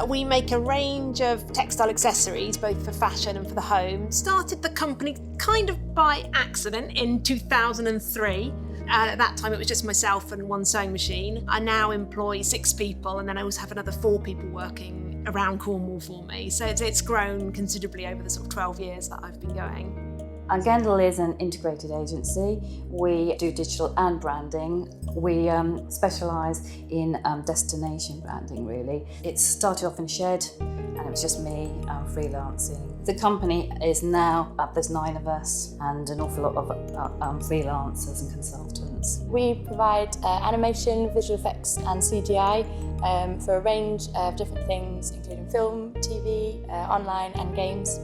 We make a range of textile accessories, both for fashion and for the home. Started the company kind of by accident in 2003. At that time, it was just myself and one sewing machine. I now employ 6 people, and then I also have another 4 people working around Cornwall for me. So it's grown considerably over the sort of 12 years that I've been going. Gendall is an integrated agency. We do digital and branding. We specialise in destination branding, really. It started off in a shed, and it was just me freelancing. The company is now, there's 9 of us, and an awful lot of freelancers and consultants. We provide animation, visual effects and CGI for a range of different things, including film, TV, online and games.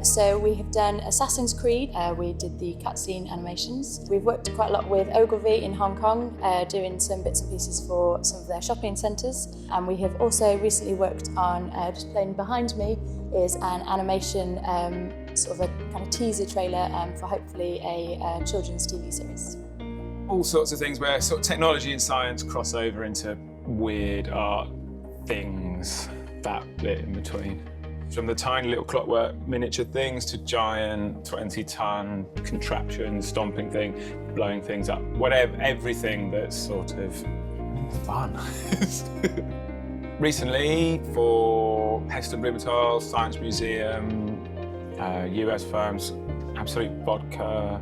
So we have done Assassin's Creed, we did the cutscene animations. We've worked quite a lot with Ogilvy in Hong Kong, doing some bits and pieces for some of their shopping centres. And we have also recently worked on, just playing behind me, is an animation, sort of a kind of teaser trailer for hopefully a children's TV series. All sorts of things where sort of technology and science cross over into weird art things, that bit in between. From the tiny little clockwork miniature things to giant 20-ton contraptions, stomping things, blowing things up, whatever, everything that's sort of fun. Recently, for Heston Ribitol, Science Museum, US firms, Absolute Vodka.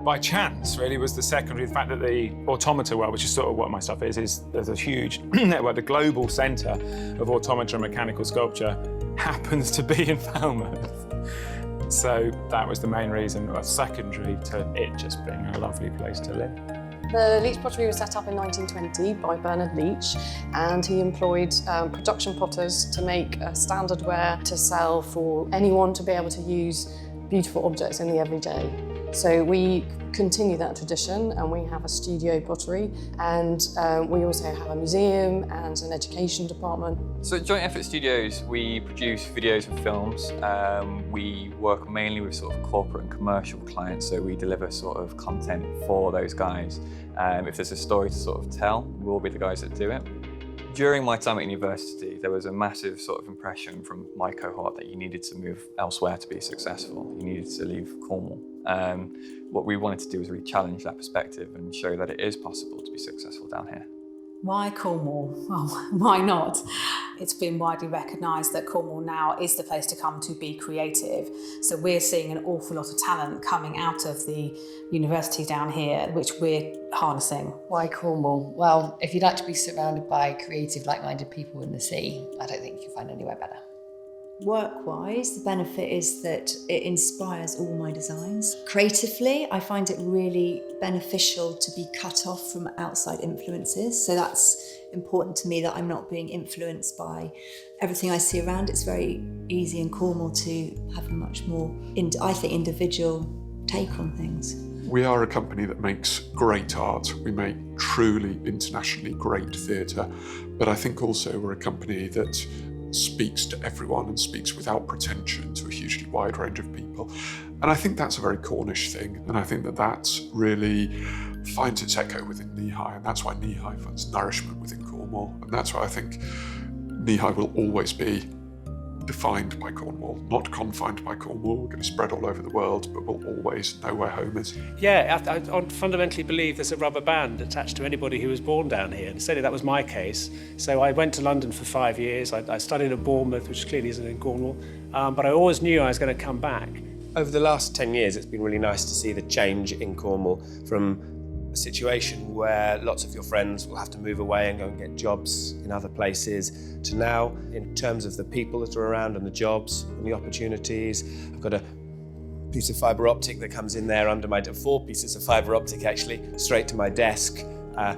By chance, really, was the secondary. The fact that the automata world, which is sort of what my stuff is there's a huge network, the global centre of automata and mechanical sculpture happens to be in Falmouth. So that was the main reason, secondary to it just being a lovely place to live. The Leach Pottery was set up in 1920 by Bernard Leach, and he employed production potters to make standard ware to sell for anyone to be able to use beautiful objects in the everyday. So we continue that tradition, and we have a studio pottery, and we also have a museum and an education department. So at Joint Effort Studios, we produce videos and films. We work mainly with sort of corporate and commercial clients, so we deliver sort of content for those guys. If there's a story to sort of tell, we'll be the guys that do it. During my time at university, there was a massive sort of impression from my cohort that you needed to move elsewhere to be successful. You needed to leave Cornwall. What we wanted to do was really challenge that perspective and show that it is possible to be successful down here. Why Cornwall? Well, why not? It's been widely recognised that Cornwall now is the place to come to be creative. So we're seeing an awful lot of talent coming out of the university down here, which we're harnessing. Why Cornwall? Well, if you'd like to be surrounded by creative, like-minded people in the sea, I don't think you can find anywhere better. Work-wise, the benefit is that it inspires all my designs. Creatively, I find it really beneficial to be cut off from outside influences. So that's important to me, that I'm not being influenced by everything I see around. It's very easy in Cornwall to have a much more, I think, individual take on things. We are a company that makes great art. We make truly internationally great theatre. But I think also we're a company that speaks to everyone and speaks without pretension to a hugely wide range of people. And I think that's a very Cornish thing. And I think that that really finds its echo within Knee-High. And that's why Knee-High finds nourishment within Cornwall. And that's why I think Knee-High will always be defined by Cornwall, not confined by Cornwall. We're going to spread all over the world, but we'll always know where home is. Yeah, I fundamentally believe there's a rubber band attached to anybody who was born down here, and certainly that was my case. So I went to London for 5 years. I studied at Bournemouth, which clearly isn't in Cornwall, but I always knew I was going to come back. Over the last 10 years, it's been really nice to see the change in Cornwall from a situation where lots of your friends will have to move away and go and get jobs in other places, to now, in terms of the people that are around and the jobs and the opportunities. I've got a piece of fibre optic that comes in there under 4 pieces of fibre optic actually, straight to my desk. A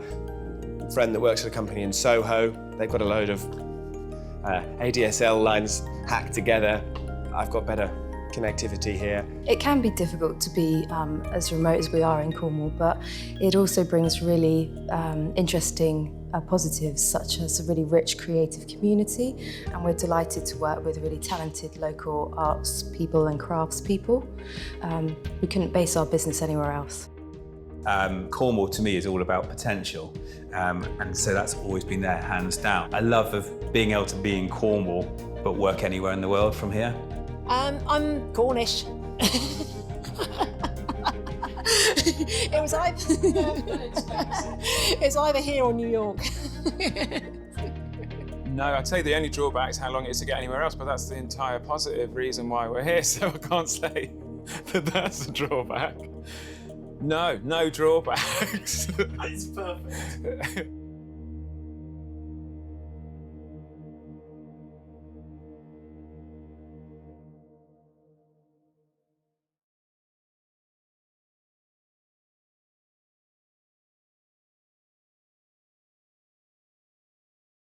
friend that works at a company in Soho, they've got a load of ADSL lines hacked together. I've got better connectivity here. It can be difficult to be as remote as we are in Cornwall, but it also brings really interesting positives, such as a really rich creative community, and we're delighted to work with really talented local arts people and crafts people. We couldn't base our business anywhere else. Cornwall to me is all about potential, and so that's always been there, hands down. I love of being able to be in Cornwall but work anywhere in the world from here. I'm Cornish. It's either here or New York. No, I'd say the only drawback is how long it is to get anywhere else, but that's the entire positive reason why we're here, so I can't say that that's a drawback. No drawbacks. It's perfect.